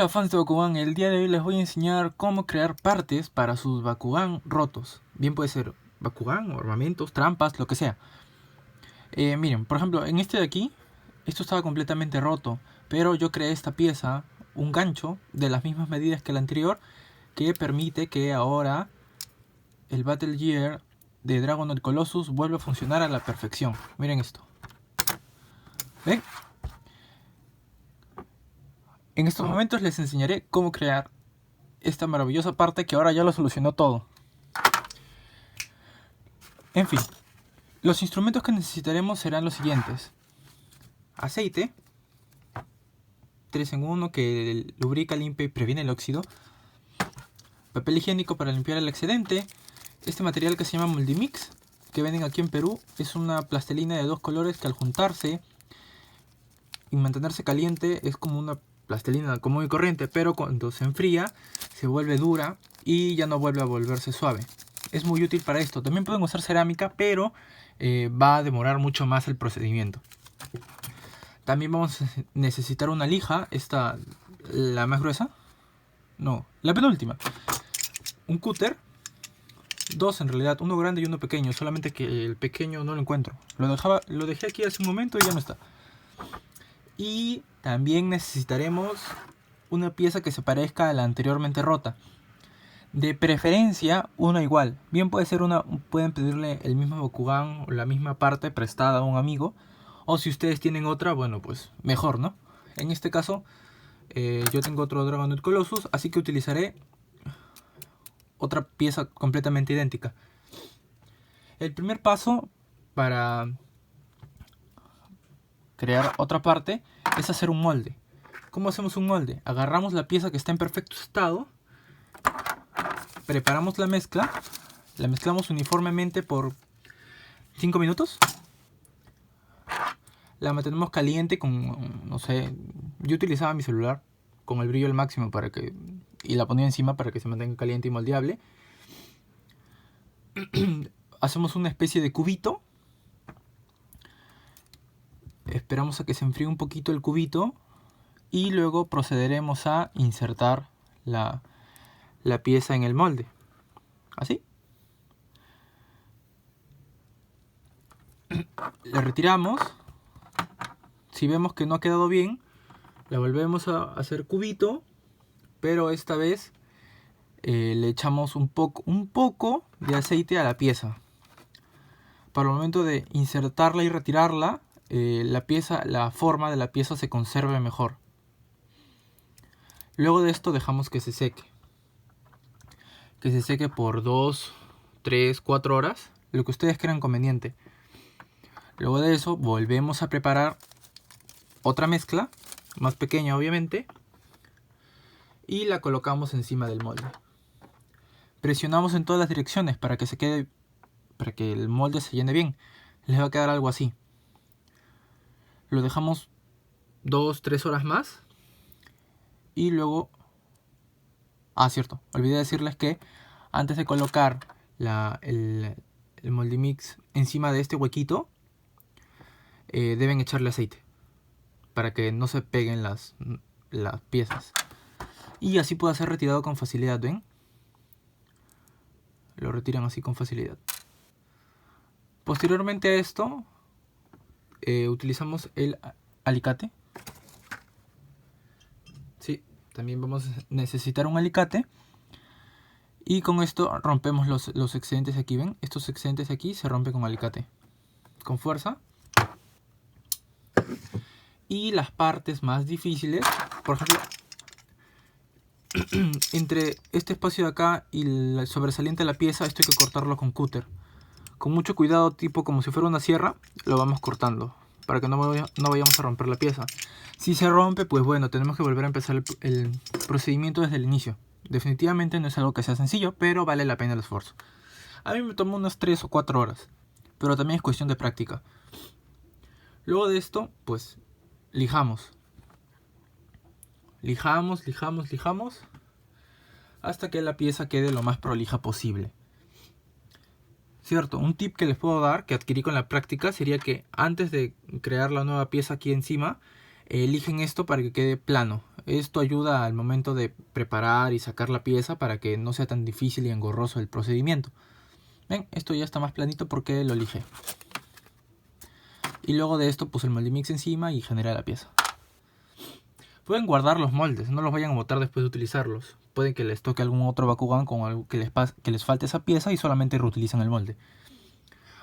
Hola fans de Bakugan, el día de hoy les voy a enseñar cómo crear partes para sus Bakugan rotos. Bien puede ser Bakugan, armamentos, trampas, lo que sea. Miren, por ejemplo, en este de aquí, esto estaba completamente roto, pero yo creé esta pieza, un gancho de las mismas medidas que el anterior, que permite que ahora el Battle Gear de Dragon Ball Colossus vuelva a funcionar a la perfección. Miren esto. ¿Ven? En estos momentos les enseñaré cómo crear esta maravillosa parte que ahora ya lo solucionó todo. En fin, los instrumentos que necesitaremos serán los siguientes: aceite, 3 en 1 que lubrica, limpia y previene el óxido; papel higiénico para limpiar el excedente; este material que se llama Moldimix, que venden aquí en Perú, es una plastilina de 2 colores que al juntarse y mantenerse caliente es como una plastilina común y corriente, pero cuando se enfría se vuelve dura y ya no vuelve a volverse suave. Es muy útil para esto. También pueden usar cerámica, pero va a demorar mucho más el procedimiento. También vamos a necesitar una lija, esta, la más gruesa, no, la penúltima, un cúter, dos en realidad, uno grande y uno pequeño, solamente que el pequeño no lo encuentro. Lo dejé aquí hace un momento y ya no está. Y también necesitaremos una pieza que se parezca a la anteriormente rota. De preferencia una igual. Bien puede ser una, pueden pedirle el mismo Bakugan o la misma parte prestada a un amigo. O si ustedes tienen otra, bueno, pues mejor, ¿no? En este caso, yo tengo otro Dragon Ball Colossus, así que utilizaré otra pieza completamente idéntica. El primer paso para crear otra parte es hacer un molde. ¿Cómo hacemos un molde? Agarramos la pieza que está en perfecto estado, preparamos la mezcla, la mezclamos uniformemente por 5 minutos, la mantenemos caliente con, no sé, yo utilizaba mi celular con el brillo al máximo para que, y la ponía encima para que se mantenga caliente y moldeable. Hacemos una especie de cubito, esperamos a que se enfríe un poquito el cubito y luego procederemos a insertar la pieza en el molde, así. La retiramos. Si vemos que no ha quedado bien, la volvemos a hacer cubito, pero esta vez le echamos un poco de aceite a la pieza. Para el momento de insertarla y retirarla, la forma de la pieza se conserve mejor. Luego de esto dejamos que se seque. Que se seque por 2, 3, 4 horas, lo que ustedes crean conveniente. Luego de eso volvemos a preparar otra mezcla, más pequeña obviamente, y la colocamos encima del molde. Presionamos en todas las direcciones para que se quede, para que el molde se llene bien. Les va a quedar algo así. Lo dejamos 2, 3 horas más y luego, cierto, olvidé decirles que antes de colocar el Moldimix encima de este huequito, deben echarle aceite para que no se peguen las piezas y así pueda ser retirado con facilidad. ¿Ven? Lo retiran así con facilidad. Posteriormente a esto utilizamos el alicate. Sí, también vamos a necesitar un alicate. Y con esto rompemos los excedentes aquí, ¿ven? Estos excedentes aquí se rompen con alicate. Con fuerza. Y las partes más difíciles, por ejemplo, entre este espacio de acá y el sobresaliente de la pieza, esto hay que cortarlo con cúter. Con mucho cuidado, tipo como si fuera una sierra, lo vamos cortando para que no vayamos a romper la pieza. Si se rompe, pues bueno, tenemos que volver a empezar el procedimiento desde el inicio. Definitivamente no es algo que sea sencillo, pero vale la pena el esfuerzo. A mí me tomó unas 3 o 4 horas, pero también es cuestión de práctica. Luego de esto, pues lijamos. Lijamos hasta que la pieza quede lo más prolija posible. Cierto, un tip que les puedo dar, que adquirí con la práctica, sería que antes de crear la nueva pieza aquí encima, lijen esto para que quede plano. Esto ayuda al momento de preparar y sacar la pieza para que no sea tan difícil y engorroso el procedimiento. Ven, esto ya está más planito porque lo lijé. Y luego de esto puse el Moldimix encima y generé la pieza. Pueden guardar los moldes, no los vayan a botar después de utilizarlos. Puede que les toque algún otro Bakugan con algo que les falte esa pieza y solamente reutilizan el molde.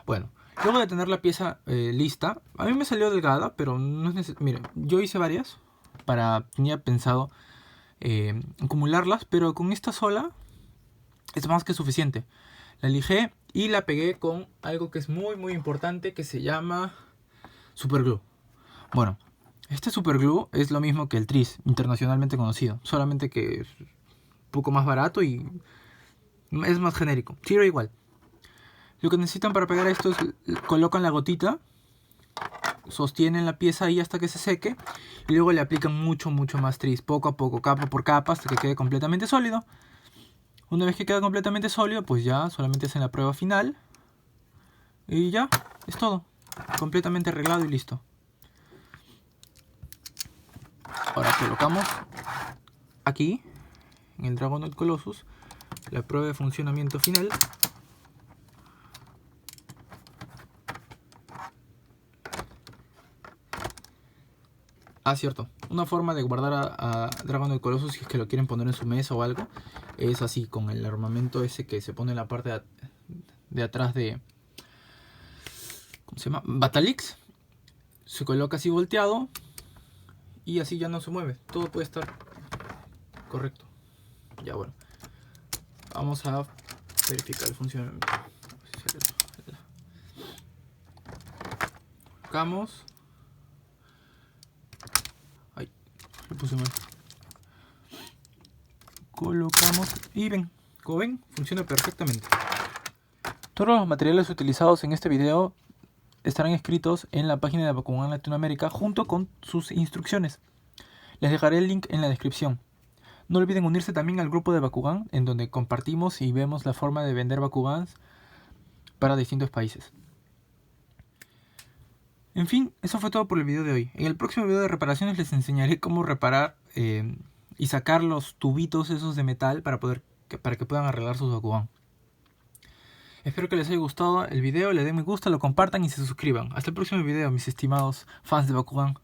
Bueno, luego de tener la pieza lista, a mí me salió delgada, pero no es necesario. Miren, yo hice varias tenía pensado acumularlas, pero con esta sola es más que suficiente. La lijé y la pegué con algo que es muy importante, que se llama Superglue. Bueno, este Superglue es lo mismo que el Tris, internacionalmente conocido, solamente que es un poco más barato y es más genérico. Sirve igual. Lo que necesitan para pegar esto es colocan la gotita, sostienen la pieza ahí hasta que se seque y luego le aplican mucho más Tris, poco a poco, capa por capa, hasta que quede completamente sólido. Una vez que queda completamente sólido, pues ya solamente hacen la prueba final y ya, es todo, completamente arreglado y listo. Ahora colocamos aquí en el Dragonoid Colossus la prueba de funcionamiento final. Cierto. Una forma de guardar a Dragonoid Colossus, si es que lo quieren poner en su mesa o algo, es así, con el armamento ese que se pone en la parte de atrás de... ¿Cómo se llama? Batalix. Se coloca así volteado y así ya no se mueve. Todo puede estar correcto. Ya, bueno. Vamos a verificar el funcionamiento. Colocamos. Ay, lo puse mal. Colocamos y ven, como ven, funciona perfectamente. Todos los materiales utilizados en este video estarán escritos en la página de Bakugan Latinoamérica junto con sus instrucciones. Les dejaré el link en la descripción. No olviden unirse también al grupo de Bakugan, en donde compartimos y vemos la forma de vender Bakugans para distintos países. En fin, eso fue todo por el video de hoy. En el próximo video de reparaciones les enseñaré cómo reparar y sacar los tubitos esos de metal para que puedan arreglar sus Bakugan. Espero que les haya gustado el video, le den me gusta, lo compartan y se suscriban. Hasta el próximo video, mis estimados fans de Bakugan.